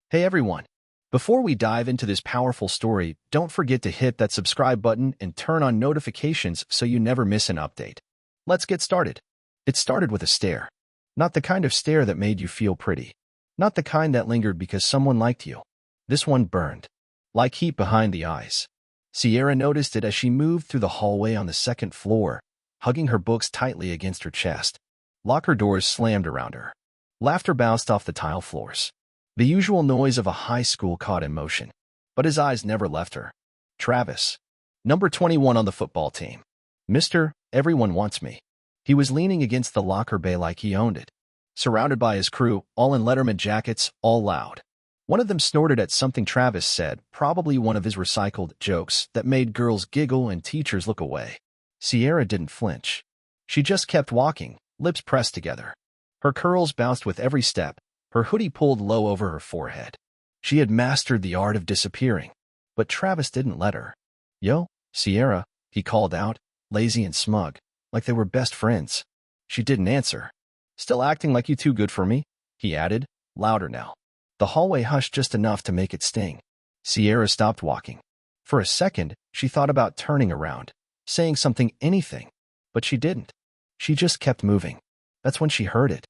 Hey everyone! Before we dive into this powerful story, don't forget to hit that subscribe button and turn on notifications so you never miss an update. Let's get started. It started with a stare. Not the kind of stare that made you feel pretty. Not the kind that lingered because someone liked you. This one burned. Like heat behind the eyes. Sierra noticed it as she moved through the hallway on the second floor, hugging her books tightly against her chest. Locker doors slammed around her. Laughter bounced off the tile floors. The usual noise of a high school caught in motion. But his eyes never left her. Travis. Number 21 on the football team. Mr. Everyone Wants Me. He was leaning against the locker bay like he owned it. Surrounded by his crew, all in Letterman jackets, all loud. One of them snorted at something Travis said, probably one of his recycled jokes that made girls giggle and teachers look away. Sierra didn't flinch. She just kept walking, lips pressed together. Her curls bounced with every step, her hoodie pulled low over her forehead. She had mastered the art of disappearing. But Travis didn't let her. Yo, Sierra, he called out, lazy and smug, like they were best friends. She didn't answer. Still acting like you too good for me? He added, louder now. The hallway hushed just enough to make it sting. Sierra stopped walking. For a second, she thought about turning around, saying something, anything. But she didn't. She just kept moving. That's when she heard it.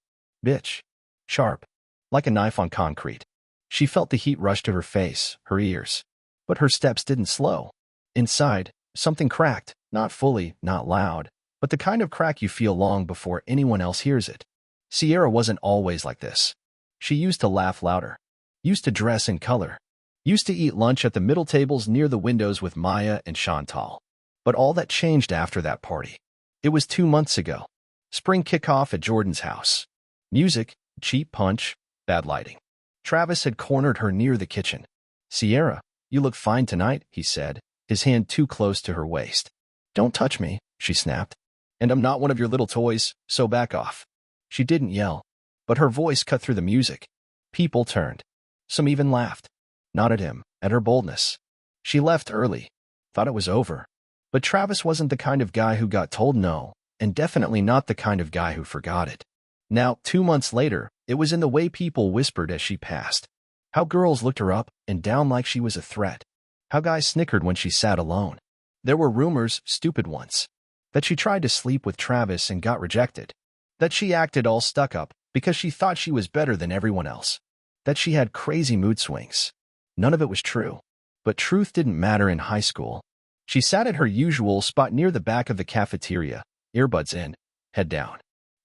Bitch. Sharp. Like a knife on concrete. She felt the heat rush to her face, her ears. But her steps didn't slow. Inside, something cracked, not fully, not loud, but the kind of crack you feel long before anyone else hears it. Sierra wasn't always like this. She used to laugh louder. Used to dress in color. Used to eat lunch at the middle tables near the windows with Maya and Chantal. But all that changed after that party. It was 2 months ago. Spring kickoff at Jordan's house. Music, cheap punch, bad lighting. Travis had cornered her near the kitchen. Sierra, you look fine tonight, he said, his hand too close to her waist. Don't touch me, she snapped. And I'm not one of your little toys, so back off. She didn't yell, but her voice cut through the music. People turned. Some even laughed. Not at him, at her boldness. She left early. Thought it was over. But Travis wasn't the kind of guy who got told no, and definitely not the kind of guy who forgot it. Now, 2 months later, it was in the way people whispered as she passed. How girls looked her up and down like she was a threat. How guys snickered when she sat alone. There were rumors, stupid ones, that she tried to sleep with Travis and got rejected. That she acted all stuck up because she thought she was better than everyone else. That she had crazy mood swings. None of it was true. But truth didn't matter in high school. She sat at her usual spot near the back of the cafeteria, earbuds in, head down.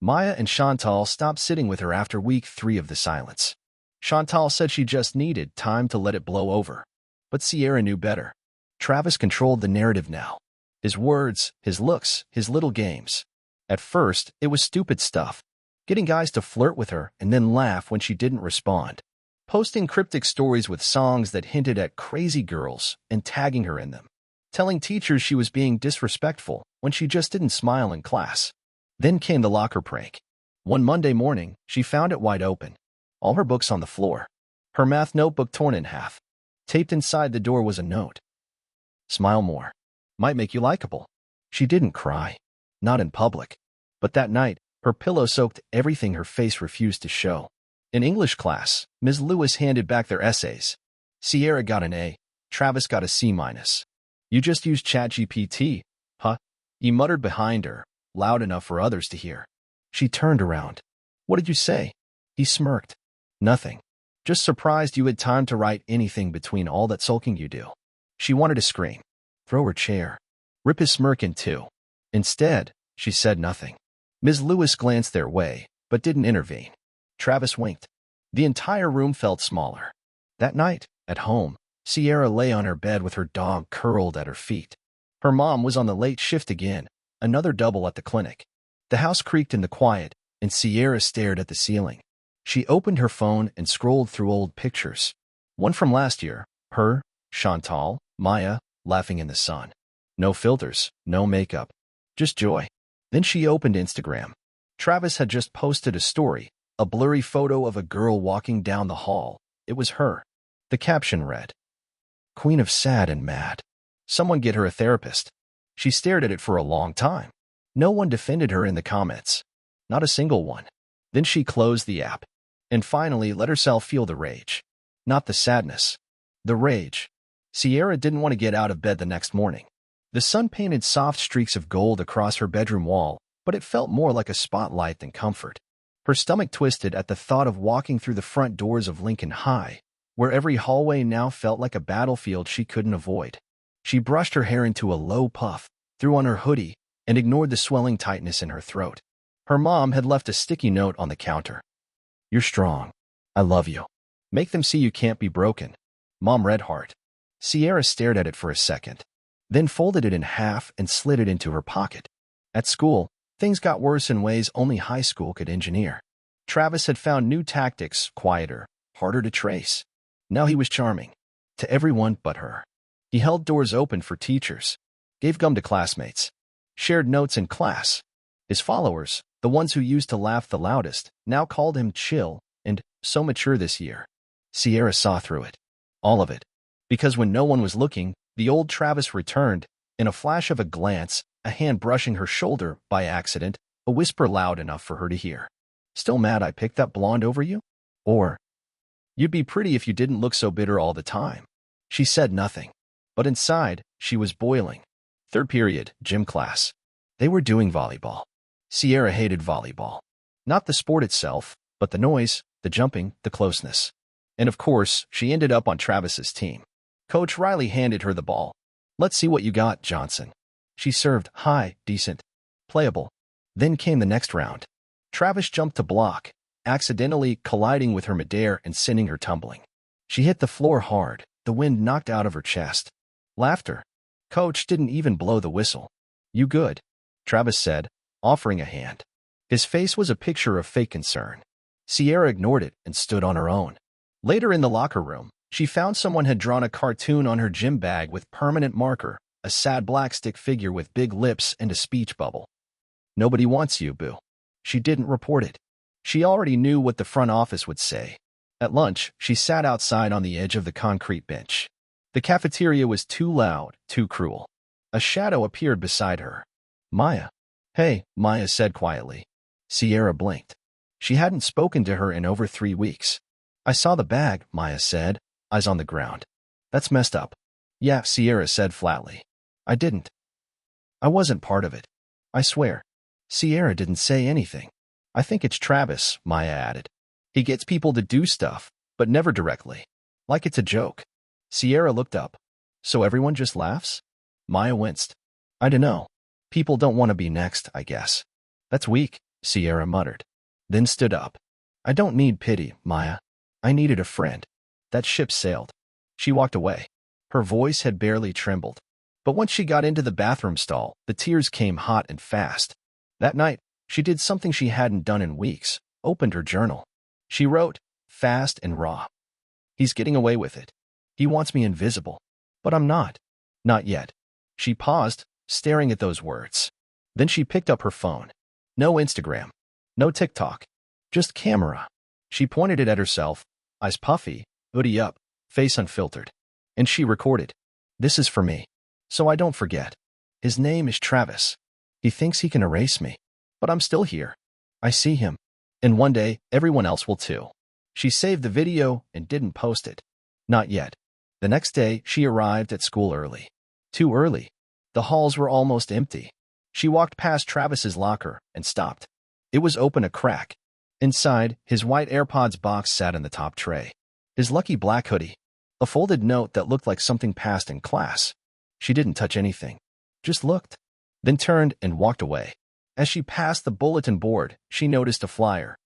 Maya and Chantal stopped sitting with her after week 3 of the silence. Chantal said she just needed time to let it blow over. But Sierra knew better. Travis controlled the narrative now. His words, his looks, his little games. At first, it was stupid stuff. Getting guys to flirt with her and then laugh when she didn't respond. Posting cryptic stories with songs that hinted at crazy girls and tagging her in them. Telling teachers she was being disrespectful when she just didn't smile in class. Then came the locker prank. One Monday morning, she found it wide open. All her books on the floor. Her math notebook torn in half. Taped inside the door was a note. Smile more. Might make you likable. She didn't cry. Not in public. But that night, her pillow soaked everything her face refused to show. In English class, Ms. Lewis handed back their essays. Sierra got an A. Travis got a C-. You just used ChatGPT, huh? He muttered behind her, loud enough for others to hear. She turned around. What did you say? He smirked. Nothing. Just surprised you had time to write anything between all that sulking you do. She wanted to scream. Throw her chair. Rip his smirk in two. Instead, she said nothing. Ms. Lewis glanced their way, but didn't intervene. Travis winked. The entire room felt smaller. That night, at home, Sierra lay on her bed with her dog curled at her feet. Her mom was on the late shift again. Another double at the clinic. The house creaked in the quiet, and Sierra stared at the ceiling. She opened her phone and scrolled through old pictures. One from last year, her, Chantal, Maya, laughing in the sun. No filters, no makeup. Just joy. Then she opened Instagram. Travis had just posted a story, a blurry photo of a girl walking down the hall. It was her. The caption read, Queen of Sad and Mad. Someone get her a therapist. She stared at it for a long time. No one defended her in the comments. Not a single one. Then she closed the app. And finally let herself feel the rage. Not the sadness. The rage. Sierra didn't want to get out of bed the next morning. The sun painted soft streaks of gold across her bedroom wall, but it felt more like a spotlight than comfort. Her stomach twisted at the thought of walking through the front doors of Lincoln High, where every hallway now felt like a battlefield she couldn't avoid. She brushed her hair into a low puff, threw on her hoodie, and ignored the swelling tightness in her throat. Her mom had left a sticky note on the counter. "You're strong. I love you. Make them see you can't be broken." Mom read heart. Sierra stared at it for a second, then folded it in half and slid it into her pocket. At school, things got worse in ways only high school could engineer. Travis had found new tactics, quieter, harder to trace. Now he was charming. To everyone but her. He held doors open for teachers, gave gum to classmates, shared notes in class. His followers, the ones who used to laugh the loudest, now called him chill and so mature this year. Sierra saw through it. All of it. Because when no one was looking, the old Travis returned, in a flash of a glance, a hand brushing her shoulder by accident, a whisper loud enough for her to hear. "Still mad I picked that blonde over you?" Or, "You'd be pretty if you didn't look so bitter all the time." She said nothing, but inside, she was boiling. Third period, gym class. They were doing volleyball. Sierra hated volleyball. Not the sport itself, but the noise, the jumping, the closeness. And of course, she ended up on Travis's team. Coach Riley handed her the ball. "Let's see what you got, Johnson." She served high, decent, playable. Then came the next round. Travis jumped to block, accidentally colliding with her midair and sending her tumbling. She hit the floor hard, the wind knocked out of her chest. Laughter. Coach didn't even blow the whistle. "You good?" Travis said, offering a hand. His face was a picture of fake concern. Sierra ignored it and stood on her own. Later in the locker room, she found someone had drawn a cartoon on her gym bag with permanent marker, a sad black stick figure with big lips and a speech bubble. "Nobody wants you, boo." She didn't report it. She already knew what the front office would say. At lunch, she sat outside on the edge of the concrete bench. The cafeteria was too loud, too cruel. A shadow appeared beside her. "Maya." "Hey," Maya said quietly. Sierra blinked. She hadn't spoken to her in over 3 weeks. "I saw the bag," Maya said, eyes on the ground. "That's messed up." "Yeah," Sierra said flatly. "I didn't. I wasn't part of it. I swear." Sierra didn't say anything. "I think it's Travis," Maya added. "He gets people to do stuff, but never directly. Like it's a joke." Sierra looked up. "So everyone just laughs?" Maya winced. "I dunno. People don't want to be next, I guess." "That's weak," Sierra muttered. Then stood up. "I don't need pity, Maya. I needed a friend." That ship sailed. She walked away. Her voice had barely trembled. But once she got into the bathroom stall, the tears came hot and fast. That night, she did something she hadn't done in weeks, opened her journal. She wrote, fast and raw. "He's getting away with it. He wants me invisible. But I'm not. Not yet." She paused, staring at those words. Then she picked up her phone. No Instagram. No TikTok. Just camera. She pointed it at herself, eyes puffy, hoodie up, face unfiltered. And she recorded. "This is for me. So I don't forget. His name is Travis. He thinks he can erase me. But I'm still here. I see him. And one day, everyone else will too." She saved the video and didn't post it. Not yet. The next day, she arrived at school early. Too early. The halls were almost empty. She walked past Travis's locker and stopped. It was open a crack. Inside, his white AirPods box sat in the top tray. His lucky black hoodie. A folded note that looked like something passed in class. She didn't touch anything. Just looked. Then turned and walked away. As she passed the bulletin board, she noticed a flyer.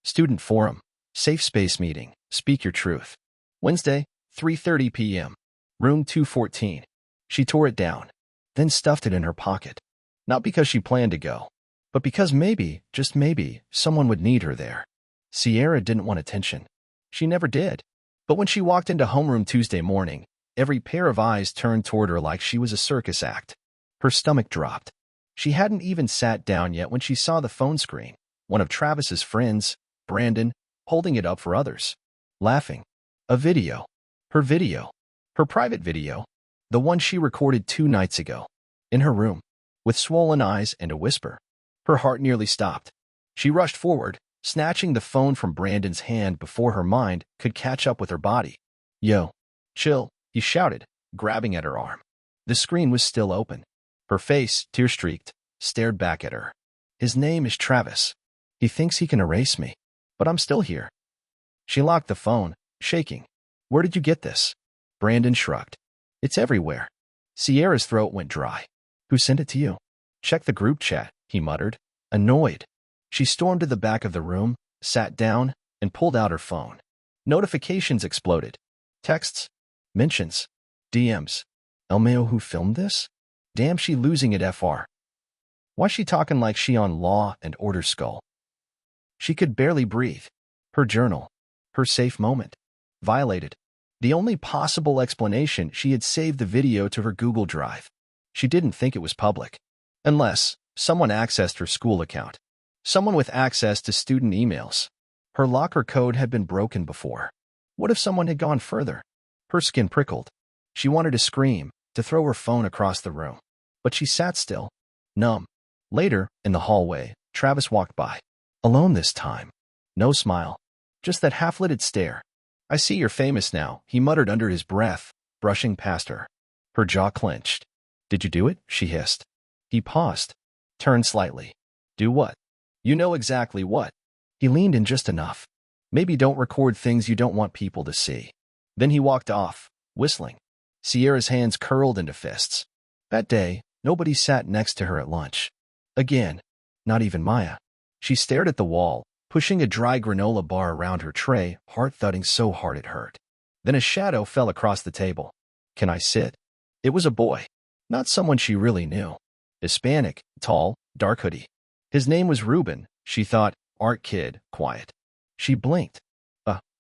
Student Forum. Safe Space Meeting. Speak Your Truth. Wednesday, 3:30 p.m. Room 214. She tore it down, then stuffed it in her pocket. Not because she planned to go, but because maybe, just maybe, someone would need her there. Sierra didn't want attention. She never did. But when she walked into homeroom Tuesday morning, every pair of eyes turned toward her like she was a circus act. Her stomach dropped. She hadn't even sat down yet when she saw the phone screen. One of Travis's friends, Brandon, holding it up for others. Laughing. A video. Her video. Her private video. The one she recorded 2 nights ago. In her room. With swollen eyes and a whisper. Her heart nearly stopped. She rushed forward, snatching the phone from Brandon's hand before her mind could catch up with her body. "Yo, chill," he shouted, grabbing at her arm. The screen was still open. Her face, tear-streaked, stared back at her. "His name is Travis. He thinks he can erase me, but I'm still here." She locked the phone, shaking. "Where did you get this?" Brandon shrugged. "It's everywhere." Sierra's throat went dry. "Who sent it to you?" "Check the group chat," he muttered, annoyed. She stormed to the back of the room, sat down, and pulled out her phone. Notifications exploded. Texts, mentions, DMs. Elmeo, who filmed this? Damn, she losing it FR. Why she talking like she on Law and Order Skull? She could barely breathe. Her journal, her safe moment, violated. The only possible explanation, she had saved the video to her Google Drive. She didn't think it was public. Unless someone accessed her school account. Someone with access to student emails. Her locker code had been broken before. What if someone had gone further? Her skin prickled. She wanted to scream, to throw her phone across the room. But she sat still, numb. Later, in the hallway, Travis walked by. Alone this time. No smile. Just that half-lidded stare. "I see you're famous now," he muttered under his breath, brushing past her. Her jaw clenched. "Did you do it?" she hissed. He paused, turned slightly. "Do what?" "You know exactly what." He leaned in just enough. "Maybe don't record things you don't want people to see." Then he walked off, whistling. Sierra's hands curled into fists. That day, nobody sat next to her at lunch. Again, not even Maya. She stared at the wall, pushing a dry granola bar around her tray, heart thudding so hard it hurt. Then a shadow fell across the table. "Can I sit?" It was a boy. Not someone she really knew. Hispanic, tall, dark hoodie. His name was Ruben, she thought, art kid, quiet. She blinked.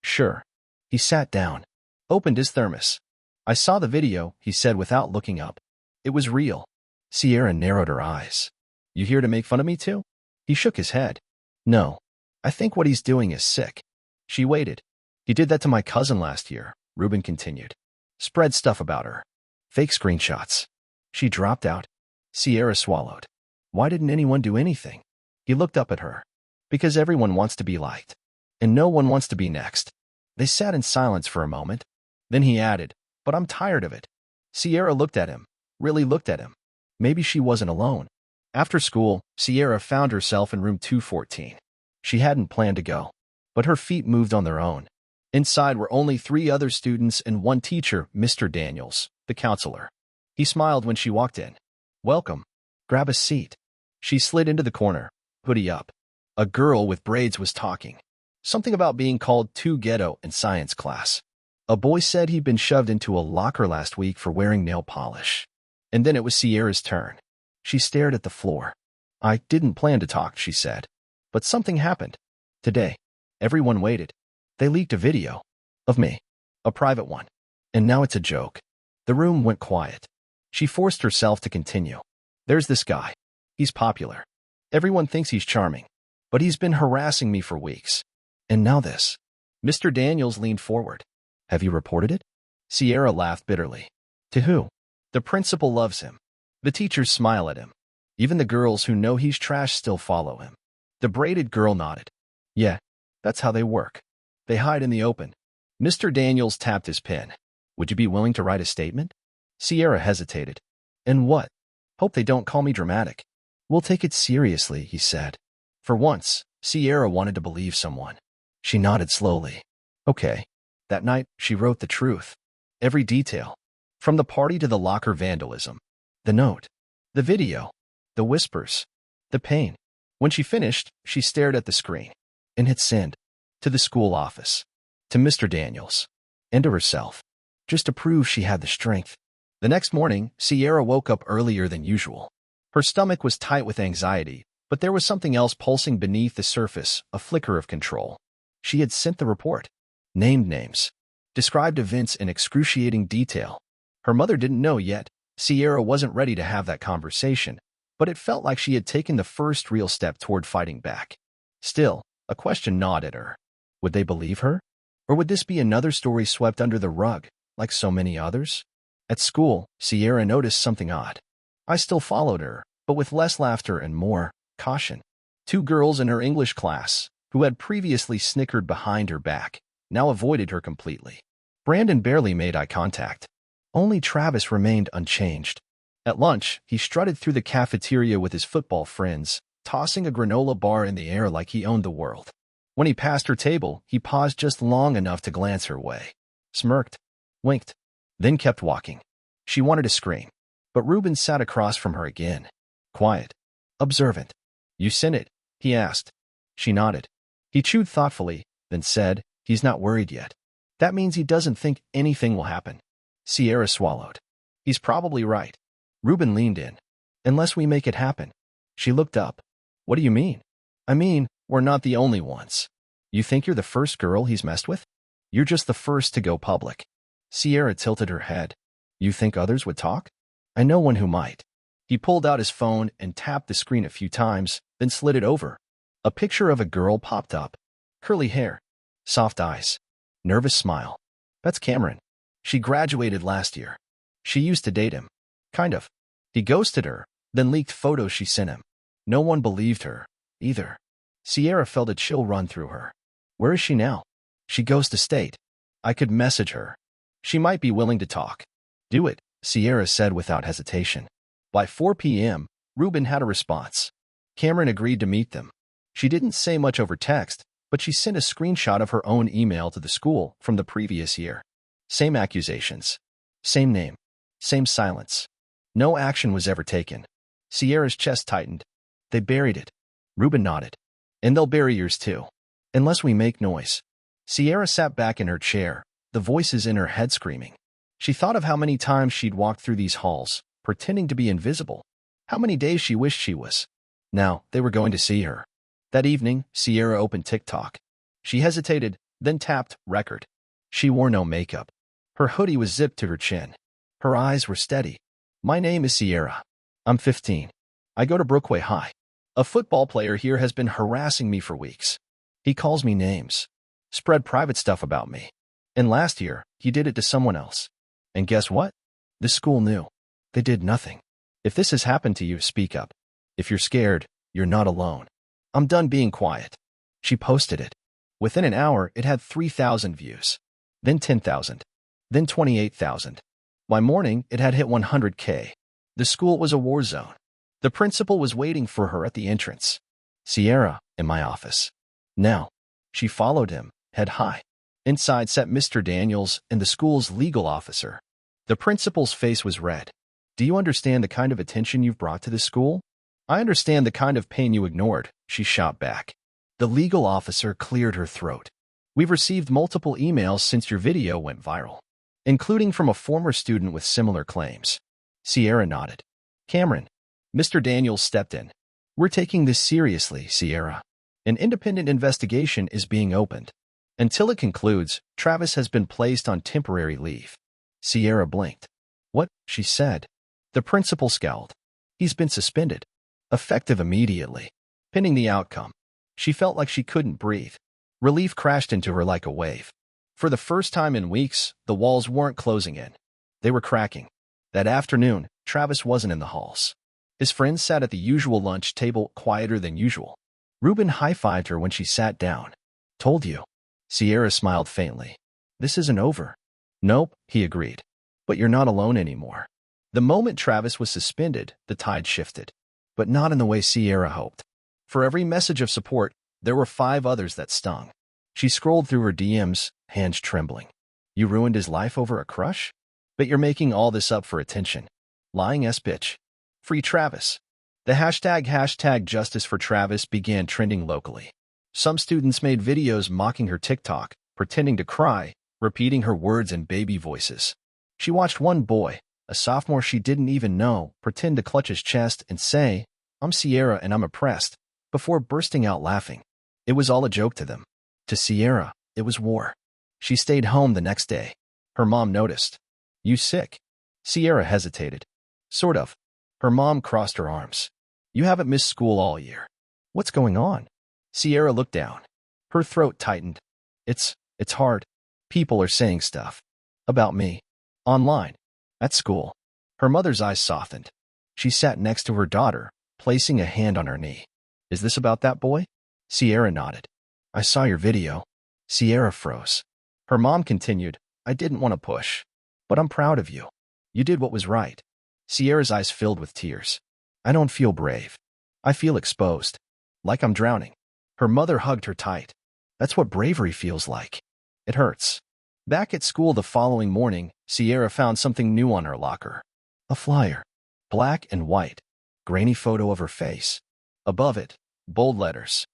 Sure." He sat down, opened his thermos. "I saw the video," he said without looking up. It was real. Sierra narrowed her eyes. "You here to make fun of me too?" He shook his head. "No. I think what he's doing is sick." She waited. "He did that to my cousin last year," Ruben continued. "Spread stuff about her. Fake screenshots." She dropped out. Sierra swallowed. Why didn't anyone do anything? He looked up at her. "Because everyone wants to be liked. And no one wants to be next." They sat in silence for a moment. Then he added, "But I'm tired of it." Sierra looked at him, really looked at him. Maybe she wasn't alone. After school, Sierra found herself in room 214. She hadn't planned to go, but her feet moved on their own. Inside were only 3 other students and one teacher, Mr. Daniels, the counselor. He smiled when she walked in. "Welcome. Grab a seat." She slid into the corner, hoodie up. A girl with braids was talking. Something about being called too ghetto in science class. A boy said he'd been shoved into a locker last week for wearing nail polish. And then it was Sierra's turn. She stared at the floor. "I didn't plan to talk," she said. "But something happened. Today. Everyone waited. They leaked a video. Of me. A private one. And now it's a joke." The room went quiet. She forced herself to continue. "There's this guy. He's popular. Everyone thinks he's charming. But he's been harassing me for weeks. And now this." Mr. Daniels leaned forward. "Have you reported it?" Sierra laughed bitterly. "To who?" "The principal loves him. The teachers smile at him. Even the girls who know he's trash still follow him." The braided girl nodded. "Yeah, that's how they work. They hide in the open." Mr. Daniels tapped his pen. "Would you be willing to write a statement?" Sierra hesitated. "And what?" "Hope they don't call me dramatic." "We'll take it seriously," he said. For once, Sierra wanted to believe someone. She nodded slowly. "Okay." That night, she wrote the truth. Every detail. From the party to the locker vandalism. The note. The video. The whispers. The pain. When she finished, she stared at the screen and hit send. To the school office. To Mr. Daniels. And to herself. Just to prove she had the strength. The next morning, Sierra woke up earlier than usual. Her stomach was tight with anxiety, but there was something else pulsing beneath the surface, a flicker of control. She had sent the report. Named names. Described events in excruciating detail. Her mother didn't know yet. Sierra wasn't ready to have that conversation, but it felt like she had taken the first real step toward fighting back. Still, a question gnawed at her. Would they believe her? Or would this be another story swept under the rug, like so many others? At school, Sierra noticed something odd. I still followed her, but with less laughter and more caution. 2 girls in her English class, who had previously snickered behind her back, now avoided her completely. Brandon barely made eye contact. Only Travis remained unchanged. At lunch, he strutted through the cafeteria with his football friends, tossing a granola bar in the air like he owned the world. When he passed her table, he paused just long enough to glance her way, smirked, winked, then kept walking. She wanted to scream, but Reuben sat across from her again, quiet, observant. "You seen it?" he asked. She nodded. He chewed thoughtfully, then said, "He's not worried yet. That means he doesn't think anything will happen." Sierra swallowed. "He's probably right." Reuben leaned in. "Unless we make it happen." She looked up. "What do you mean?" "I mean, we're not the only ones. You think you're the first girl he's messed with? You're just the first to go public." Sierra tilted her head. "You think others would talk?" "I know one who might." He pulled out his phone and tapped the screen a few times, then slid it over. A picture of a girl popped up. Curly hair, soft eyes, nervous smile. "That's Cameron. She graduated last year. She used to date him. Kind of." He ghosted her, then leaked photos she sent him. No one believed her, either. Sierra felt a chill run through her. "Where is she now?" "She goes to state." "I could message her. She might be willing to talk." "Do it," Sierra said without hesitation. By 4 p.m., Reuben had a response. Cameron agreed to meet them. She didn't say much over text, but she sent a screenshot of her own email to the school from the previous year. Same accusations. Same name. Same silence. No action was ever taken. Sierra's chest tightened. "They buried it." Reuben nodded. "And they'll bury yours too. Unless we make noise." Sierra sat back in her chair, the voices in her head screaming. She thought of how many times she'd walked through these halls, pretending to be invisible. How many days she wished she was. Now, they were going to see her. That evening, Sierra opened TikTok. She hesitated, then tapped record. She wore no makeup. Her hoodie was zipped to her chin. Her eyes were steady. "My name is Sierra. I'm 15. I go to Brookway High. A football player here has been harassing me for weeks. He calls me names, spread private stuff about me. And last year, he did it to someone else. And guess what? The school knew. They did nothing. If this has happened to you, speak up. If you're scared, you're not alone. I'm done being quiet." She posted it. Within an hour, it had 3,000 views. Then 10,000. Then 28,000. By morning, it had hit 100K. The school was a war zone. The principal was waiting for her at the entrance. "Sierra, in my office." Now. She followed him, head high. Inside sat Mr. Daniels and the school's legal officer. The principal's face was red. "Do you understand the kind of attention you've brought to this school?" "I understand the kind of pain you ignored," she shot back. The legal officer cleared her throat. "We've received multiple emails since your video went viral, including from a former student with similar claims." Sierra nodded. "Cameron." Mr. Daniels stepped in. "We're taking this seriously, Sierra. An independent investigation is being opened. Until it concludes, Travis has been placed on temporary leave." Sierra blinked. "What?" she said. The principal scowled. "He's been suspended. Effective immediately." Pending the outcome. She felt like she couldn't breathe. Relief crashed into her like a wave. For the first time in weeks, the walls weren't closing in. They were cracking. That afternoon, Travis wasn't in the halls. His friends sat at the usual lunch table, quieter than usual. Reuben high-fived her when she sat down. "Told you." Sierra smiled faintly. "This isn't over." "Nope," he agreed. "But you're not alone anymore." The moment Travis was suspended, the tide shifted. But not in the way Sierra hoped. For every message of support, there were 5 others that stung. She scrolled through her DMs, hands trembling. "You ruined his life over a crush? Bet you're making all this up for attention. Lying ass bitch. Free Travis." The hashtag Justice for Travis began trending locally. Some students made videos mocking her TikTok, pretending to cry, repeating her words in baby voices. She watched one boy, a sophomore she didn't even know, pretend to clutch his chest and say, "I'm Sierra and I'm oppressed," before bursting out laughing. It was all a joke to them. To Sierra, it was war. She stayed home the next day. Her mom noticed. "You sick?" Sierra hesitated. "Sort of." Her mom crossed her arms. "You haven't missed school all year. What's going on?" Sierra looked down. Her throat tightened. It's hard. People are saying stuff. About me. Online. At school." Her mother's eyes softened. She sat next to her daughter, placing a hand on her knee. "Is this about that boy?" Sierra nodded. I saw your video. Sierra froze. Her mom continued, I didn't want to push. But I'm proud of you. You did what was right. Sierra's eyes filled with tears. I don't feel brave. I feel exposed. Like I'm drowning. Her mother hugged her tight. That's what bravery feels like. It hurts. Back at school the following morning, Sierra found something new on her locker. A flyer. Black and white. Grainy photo of her face. Above it, bold letters.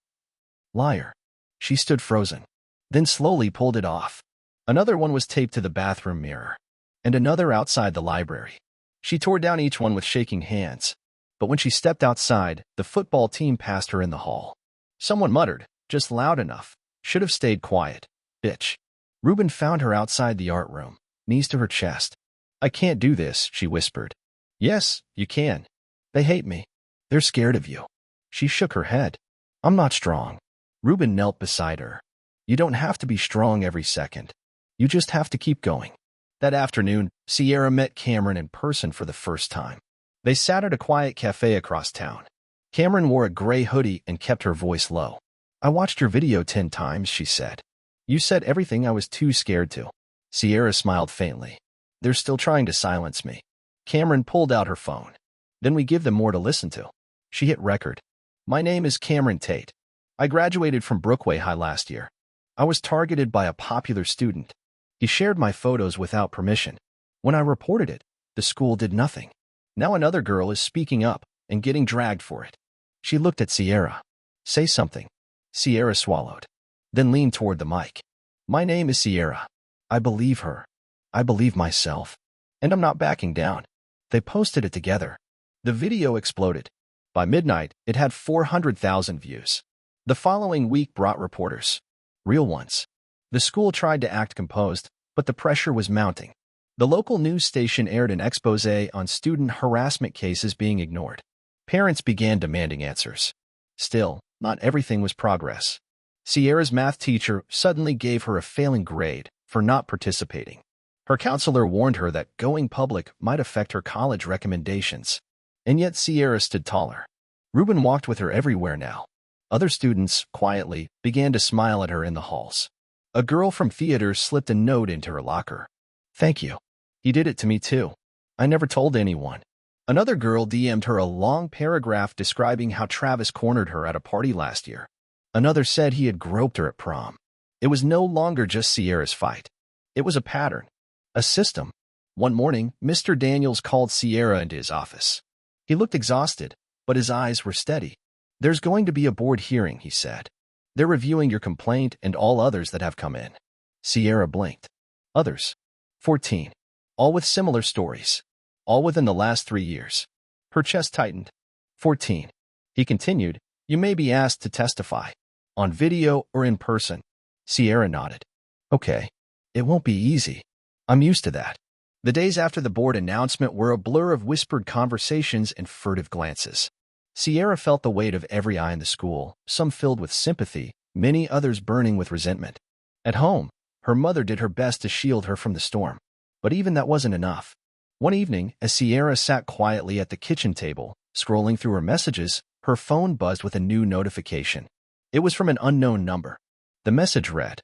Liar. She stood frozen. Then slowly pulled it off. Another one was taped to the bathroom mirror. And another outside the library. She tore down each one with shaking hands. But when she stepped outside, the football team passed her in the hall. Someone muttered, just loud enough. Should have stayed quiet. Bitch. Reuben found her outside the art room, knees to her chest. I can't do this, she whispered. Yes, you can. They hate me. They're scared of you. She shook her head. I'm not strong. Reuben knelt beside her. You don't have to be strong every second. You just have to keep going. That afternoon, Sierra met Cameron in person for the first time. They sat at a quiet cafe across town. Cameron wore a gray hoodie and kept her voice low. I watched your video 10 times, she said. You said everything I was too scared to. Sierra smiled faintly. They're still trying to silence me. Cameron pulled out her phone. Then we give them more to listen to. She hit record. My name is Cameron Tate. I graduated from Brookway High last year. I was targeted by a popular student. He shared my photos without permission. When I reported it, the school did nothing. Now another girl is speaking up and getting dragged for it. She looked at Sierra. Say something. Sierra swallowed, then leaned toward the mic. My name is Sierra. I believe her. I believe myself. And I'm not backing down. They posted it together. The video exploded. By midnight, it had 400,000 views. The following week brought reporters. Real ones. The school tried to act composed, but the pressure was mounting. The local news station aired an expose on student harassment cases being ignored. Parents began demanding answers. Still, not everything was progress. Sierra's math teacher suddenly gave her a failing grade for not participating. Her counselor warned her that going public might affect her college recommendations. And yet Sierra stood taller. Reuben walked with her everywhere now. Other students, quietly, began to smile at her in the halls. A girl from theater slipped a note into her locker. Thank you. He did it to me too. I never told anyone. Another girl DM'd her a long paragraph describing how Travis cornered her at a party last year. Another said he had groped her at prom. It was no longer just Sierra's fight. It was a pattern. A system. One morning, Mr. Daniels called Sierra into his office. He looked exhausted, but his eyes were steady. There's going to be a board hearing, he said. They're reviewing your complaint and all others that have come in. Sierra blinked. Others. 14. All with similar stories. All within the last 3 years. Her chest tightened. 14. He continued, you may be asked to testify. On video or in person. Sierra nodded. Okay. It won't be easy. I'm used to that. The days after the board announcement were a blur of whispered conversations and furtive glances. Sierra felt the weight of every eye in the school, some filled with sympathy, many others burning with resentment. At home, her mother did her best to shield her from the storm. But even that wasn't enough. One evening, as Sierra sat quietly at the kitchen table, scrolling through her messages, her phone buzzed with a new notification. It was from an unknown number. The message read,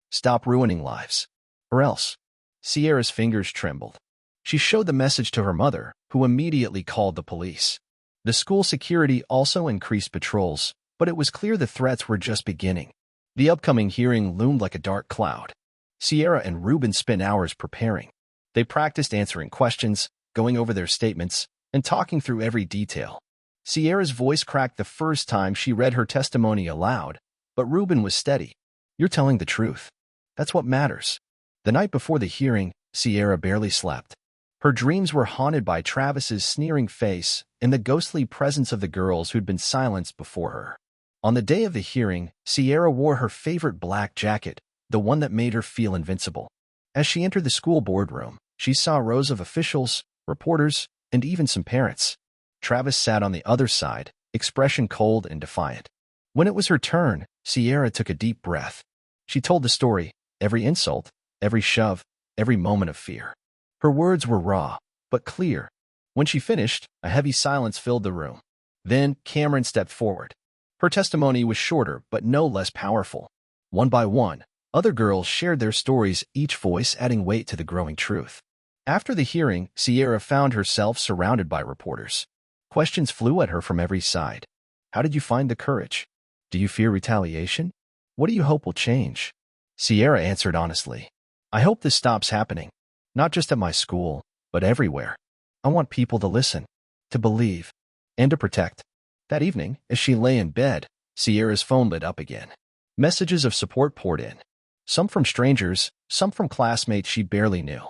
Stop ruining lives. Or else. Sierra's fingers trembled. She showed the message to her mother, who immediately called the police. The school security also increased patrols, but it was clear the threats were just beginning. The upcoming hearing loomed like a dark cloud. Sierra and Reuben spent hours preparing. They practiced answering questions, going over their statements, and talking through every detail. Sierra's voice cracked the first time she read her testimony aloud, but Reuben was steady. You're telling the truth. That's what matters. The night before the hearing, Sierra barely slept. Her dreams were haunted by Travis's sneering face and the ghostly presence of the girls who'd been silenced before her. On the day of the hearing, Sierra wore her favorite black jacket, the one that made her feel invincible. As she entered the school boardroom, she saw rows of officials, reporters, and even some parents. Travis sat on the other side, expression cold and defiant. When it was her turn, Sierra took a deep breath. She told the story, every insult, every shove, every moment of fear. Her words were raw, but clear. When she finished, a heavy silence filled the room. Then Cameron stepped forward. Her testimony was shorter but no less powerful. One by one, other girls shared their stories, each voice adding weight to the growing truth. After the hearing, Sierra found herself surrounded by reporters. Questions flew at her from every side. How did you find the courage? Do you fear retaliation? What do you hope will change? Sierra answered honestly. I hope this stops happening. Not just at my school, but everywhere. I want people to listen, to believe, and to protect. That evening, as she lay in bed, Sierra's phone lit up again. Messages of support poured in. Some from strangers, some from classmates she barely knew.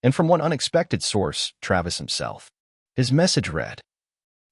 And from one unexpected source, Travis himself. His message read,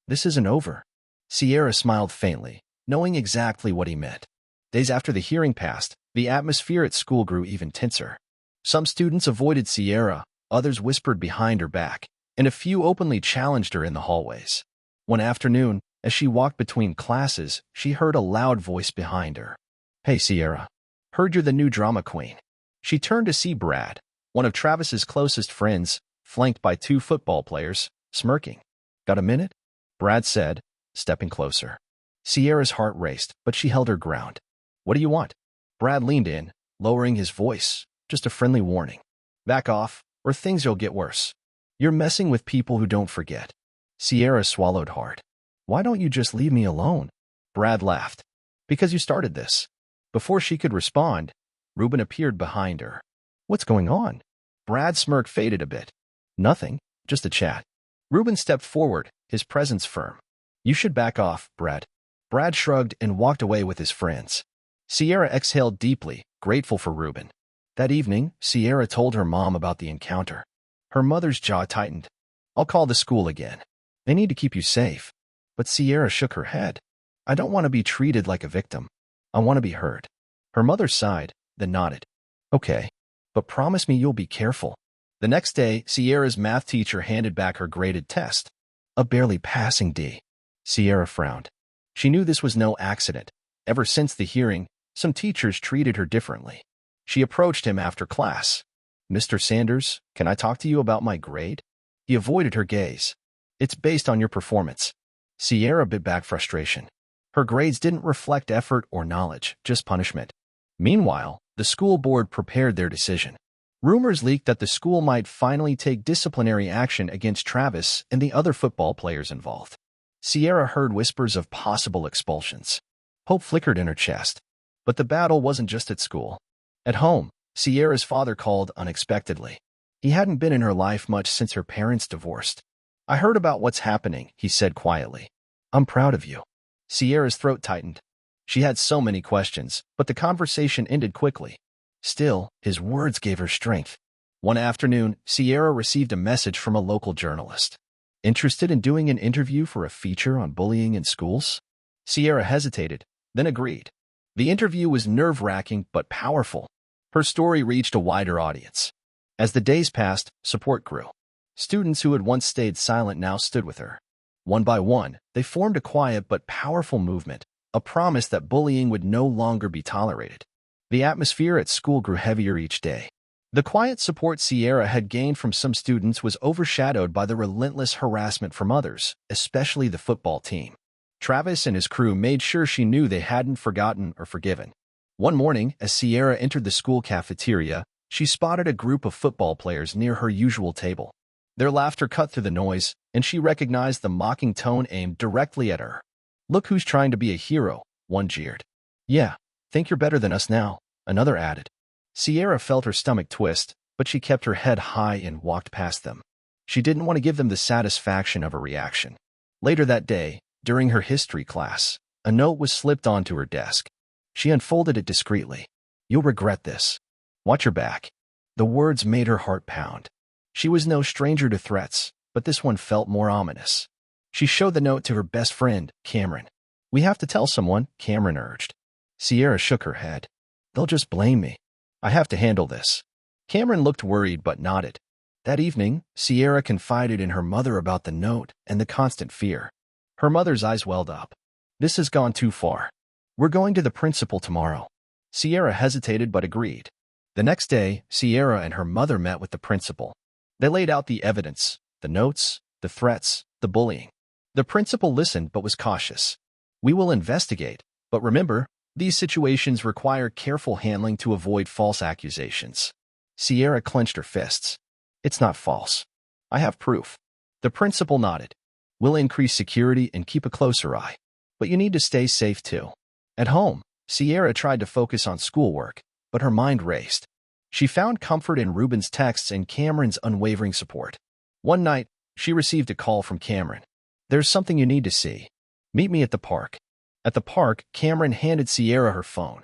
"This isn't over." Sierra smiled faintly, knowing exactly what he meant. Days after the hearing passed, the atmosphere at school grew even tenser. Some students avoided Sierra, others whispered behind her back, and a few openly challenged her in the hallways. One afternoon, as she walked between classes, she heard a loud voice behind her. "Hey, Sierra. Heard you're the new drama queen." She turned to see Brad, one of Travis's closest friends, flanked by two football players, smirking. "Got a minute?" Brad said, stepping closer. Sierra's heart raced, but she held her ground. "What do you want?" Brad leaned in, lowering his voice, just a friendly warning. "Back off, or things will get worse. You're messing with people who don't forget." Sierra swallowed hard. "Why don't you just leave me alone?" Brad laughed. "Because you started this." Before she could respond, Reuben appeared behind her. "What's going on?" Brad's smirk faded a bit. "Nothing, just a chat." Reuben stepped forward, his presence firm. "You should back off, Brad." Brad shrugged and walked away with his friends. Sierra exhaled deeply, grateful for Reuben. That evening, Sierra told her mom about the encounter. Her mother's jaw tightened. "I'll call the school again. They need to keep you safe." But Sierra shook her head. "I don't want to be treated like a victim. I want to be heard." Her mother sighed, then nodded. "Okay, but promise me you'll be careful." The next day, Sierra's math teacher handed back her graded test. A barely passing D. Sierra frowned. She knew this was no accident. Ever since the hearing, some teachers treated her differently. She approached him after class. "Mr. Sanders, can I talk to you about my grade?" He avoided her gaze. "It's based on your performance." Sierra bit back frustration. Her grades didn't reflect effort or knowledge, just punishment. Meanwhile, the school board prepared their decision. Rumors leaked that the school might finally take disciplinary action against Travis and the other football players involved. Sierra heard whispers of possible expulsions. Hope flickered in her chest. But the battle wasn't just at school. At home, Sierra's father called unexpectedly. He hadn't been in her life much since her parents divorced. "I heard about what's happening," he said quietly. "I'm proud of you." Sierra's throat tightened. She had so many questions, but the conversation ended quickly. Still, his words gave her strength. One afternoon, Sierra received a message from a local journalist. "Interested in doing an interview for a feature on bullying in schools?" Sierra hesitated, then agreed. The interview was nerve-wracking but powerful. Her story reached a wider audience. As the days passed, support grew. Students who had once stayed silent now stood with her. One by one, they formed a quiet but powerful movement, a promise that bullying would no longer be tolerated. The atmosphere at school grew heavier each day. The quiet support Sierra had gained from some students was overshadowed by the relentless harassment from others, especially the football team. Travis and his crew made sure she knew they hadn't forgotten or forgiven. One morning, as Sierra entered the school cafeteria, she spotted a group of football players near her usual table. Their laughter cut through the noise, and she recognized the mocking tone aimed directly at her. "Look who's trying to be a hero," one jeered. "Yeah, think you're better than us now," another added. Sierra felt her stomach twist, but she kept her head high and walked past them. She didn't want to give them the satisfaction of a reaction. Later that day, during her history class, a note was slipped onto her desk. She unfolded it discreetly. "You'll regret this. Watch your back." The words made her heart pound. She was no stranger to threats, but this one felt more ominous. She showed the note to her best friend, Cameron. "We have to tell someone," Cameron urged. Sierra shook her head. "They'll just blame me. I have to handle this." Cameron looked worried but nodded. That evening, Sierra confided in her mother about the note and the constant fear. Her mother's eyes welled up. "This has gone too far. We're going to the principal tomorrow." Sierra hesitated but agreed. The next day, Sierra and her mother met with the principal. They laid out the evidence, the notes, the threats, the bullying. The principal listened but was cautious. We will investigate, but remember, these situations require careful handling to avoid false accusations. Sierra clenched her fists. It's not false. I have proof. The principal nodded. We'll increase security and keep a closer eye. But you need to stay safe too. At home, Sierra tried to focus on schoolwork, but her mind raced. She found comfort in Ruben's texts and Cameron's unwavering support. One night, she received a call from Cameron. There's something you need to see. Meet me at the park. At the park, Cameron handed Sierra her phone.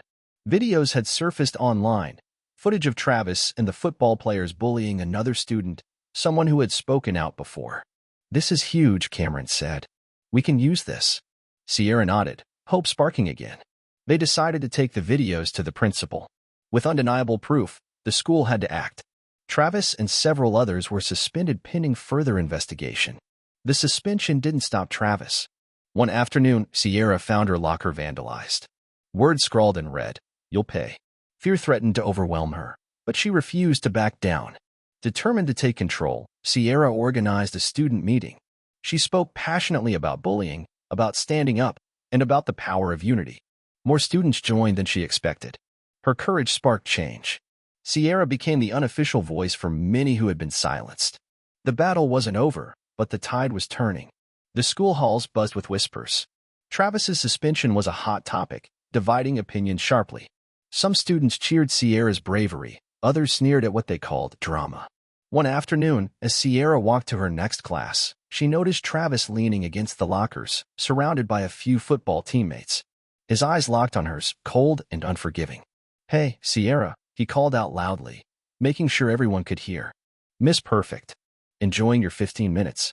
Videos had surfaced online, footage of Travis and the football players bullying another student, someone who had spoken out before. This is huge, Cameron said. We can use this. Sierra nodded, hope sparking again. They decided to take the videos to the principal. With undeniable proof, the school had to act. Travis and several others were suspended pending further investigation. The suspension didn't stop Travis. One afternoon, Sierra found her locker vandalized. Words scrawled in red, "You'll pay." Fear threatened to overwhelm her, but she refused to back down. Determined to take control, Sierra organized a student meeting. She spoke passionately about bullying, about standing up, and about the power of unity. More students joined than she expected. Her courage sparked change. Sierra became the unofficial voice for many who had been silenced. The battle wasn't over, but the tide was turning. The school halls buzzed with whispers. Travis's suspension was a hot topic, dividing opinions sharply. Some students cheered Sierra's bravery, others sneered at what they called drama. One afternoon, as Sierra walked to her next class, she noticed Travis leaning against the lockers, surrounded by a few football teammates. His eyes locked on hers, cold and unforgiving. "Hey, Sierra," he called out loudly, making sure everyone could hear. "Miss Perfect. Enjoying your 15 minutes?"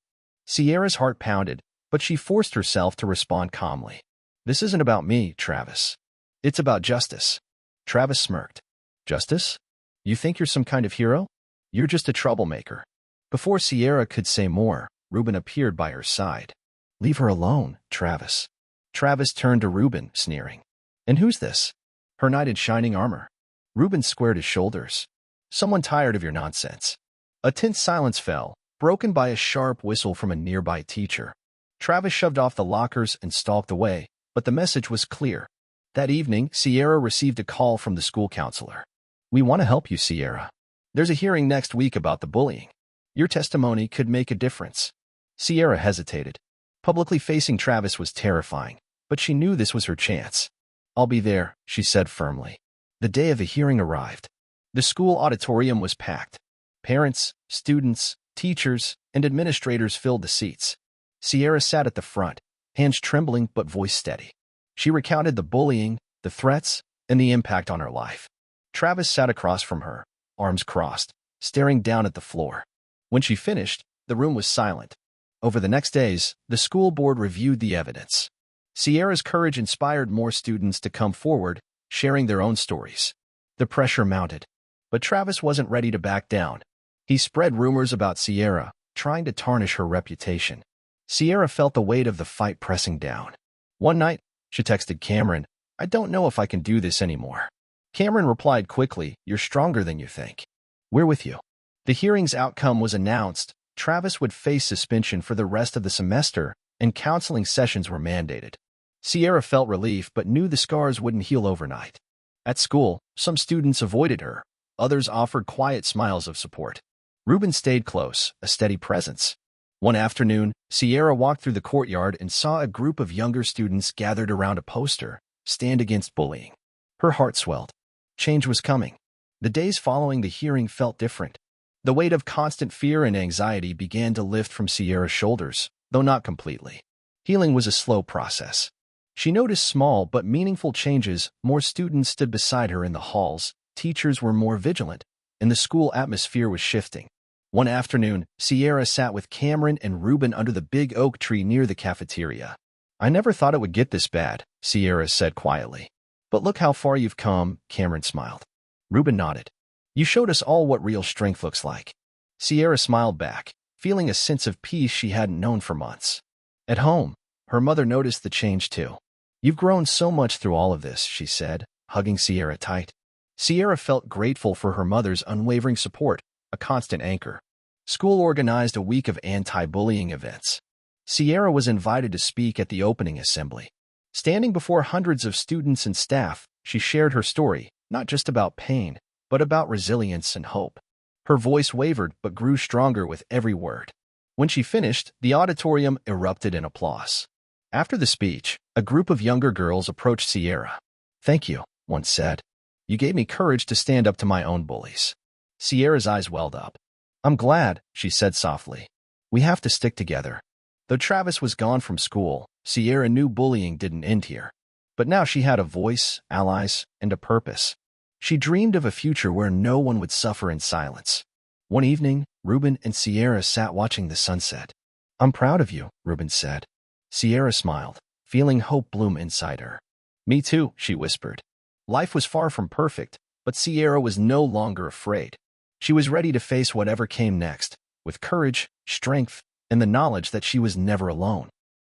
Sierra's heart pounded, but she forced herself to respond calmly. "This isn't about me, Travis. It's about justice." Travis smirked. "Justice? You think you're some kind of hero? You're just a troublemaker." Before Sierra could say more, Ruben appeared by her side. "Leave her alone, Travis." Travis turned to Ruben, sneering. "And who's this?" Her knight in shining armor. Ruben squared his shoulders. "Someone tired of your nonsense." A tense silence fell, broken by a sharp whistle from a nearby teacher. Travis shoved off the lockers and stalked away, but the message was clear. That evening, Sierra received a call from the school counselor. "We want to help you, Sierra. There's a hearing next week about the bullying. Your testimony could make a difference." Sierra hesitated. Publicly facing Travis was terrifying, but she knew this was her chance. "I'll be there," she said firmly. The day of the hearing arrived. The school auditorium was packed. Parents, students, teachers, and administrators filled the seats. Sierra sat at the front, hands trembling but voice steady. She recounted the bullying, the threats, and the impact on her life. Travis sat across from her, arms crossed, staring down at the floor. When she finished, the room was silent. Over the next days, the school board reviewed the evidence. Sierra's courage inspired more students to come forward, sharing their own stories. The pressure mounted, but Travis wasn't ready to back down. He spread rumors about Sierra, trying to tarnish her reputation. Sierra felt the weight of the fight pressing down. One night, she texted Cameron, "I don't know if I can do this anymore." Cameron replied quickly, "You're stronger than you think. We're with you." The hearing's outcome was announced. Travis would face suspension for the rest of the semester, and counseling sessions were mandated. Sierra felt relief but knew the scars wouldn't heal overnight. At school, some students avoided her. Others offered quiet smiles of support. Ruben stayed close, a steady presence. One afternoon, Sierra walked through the courtyard and saw a group of younger students gathered around a poster, "Stand Against Bullying." Her heart swelled. Change was coming. The days following the hearing felt different. The weight of constant fear and anxiety began to lift from Sierra's shoulders, though not completely. Healing was a slow process. She noticed small but meaningful changes. More students stood beside her in the halls, teachers were more vigilant, and the school atmosphere was shifting. One afternoon, Sierra sat with Cameron and Ruben under the big oak tree near the cafeteria. "I never thought it would get this bad," Sierra said quietly. "But look how far you've come," Cameron smiled. Ruben nodded. "You showed us all what real strength looks like." Sierra smiled back, feeling a sense of peace she hadn't known for months. At home, her mother noticed the change too. "You've grown so much through all of this," she said, hugging Sierra tight. Sierra felt grateful for her mother's unwavering support, a constant anchor. School organized a week of anti-bullying events. Sierra was invited to speak at the opening assembly. Standing before hundreds of students and staff, she shared her story, not just about pain, but about resilience and hope. Her voice wavered but grew stronger with every word. When she finished, the auditorium erupted in applause. After the speech, a group of younger girls approached Sierra. "Thank you," one said. "You gave me courage to stand up to my own bullies." Sierra's eyes welled up. "I'm glad," she said softly. "We have to stick together." Though Travis was gone from school, Sierra knew bullying didn't end here. But now she had a voice, allies, and a purpose. She dreamed of a future where no one would suffer in silence. One evening, Ruben and Sierra sat watching the sunset. "I'm proud of you," Ruben said. Sierra smiled, feeling hope bloom inside her. "Me too," she whispered. Life was far from perfect, but Sierra was no longer afraid. She was ready to face whatever came next, with courage, strength, and the knowledge that she was never alone.